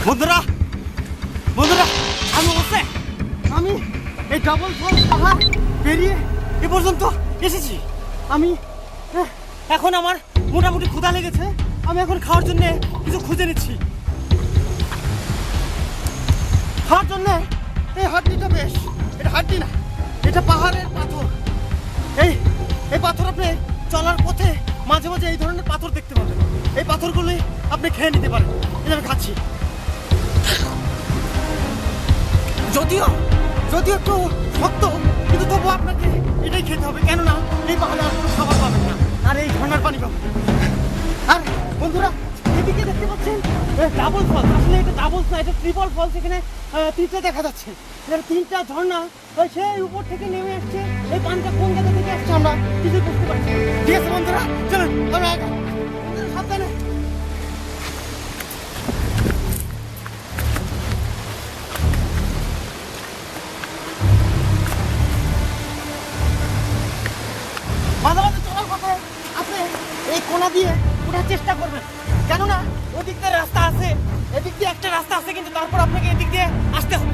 বন্ধুরা বন্ধুরা আমি অবশ্যই আমি এই ডাবল ফলস পাহাড় পেরিয়ে এ পর্যন্ত এসেছি। আমি এখন আমার মোটামুটি ক্ষুধা লেগেছে। আমি এখন খাওয়ার জন্য কিছু খুঁজে নিচ্ছি। খাওয়ার জন্য এই হাড্ডিটা বেশ, এটা হাড্ডি না, এটা পাহাড়ের পাথর। এই পাথর আপনি চলার পথে মাঝে মাঝে এই ধরনের পাথর দেখতে পাবেন। এই পাথরগুলি আপনি খেয়ে নিতে পারেন। এটা আমি খাচ্ছি। যদিও যদিও একটু শক্ত, কিন্তু তবু আপনাকে এটাই খেতে হবে, কেননা এই পাহাড়ে আর কোনো খাবার পাবেন না, আর এই ঝর্ণার পানি পাবেন। আর বন্ধুরা এদিকে দেখতে পাচ্ছেন ডাবল ফলস। আসলে এটা ডাবলস না, এটা ট্রিপল ফলস। এখানে তিনটে দেখা যাচ্ছে, এখানে তিনটা ঝর্ণা সেই উপর থেকে নেমে আসছে। এই পানিটা কোন জায়গা থেকে আসছে আমরা কিছু বুঝতে পারছি। ঠিক আছে বন্ধুরা, চলুন আমরা আগে সাবধানে। মাঝে মাঝে চলার পথে আপনি এই কোনা দিয়ে ওঠার চেষ্টা করবেন, কেননা ওদিক দিয়ে রাস্তা আছে, এদিক দিয়ে একটা রাস্তা আছে, কিন্তু তারপর আপনাকে এদিক দিয়ে আসতে হবে।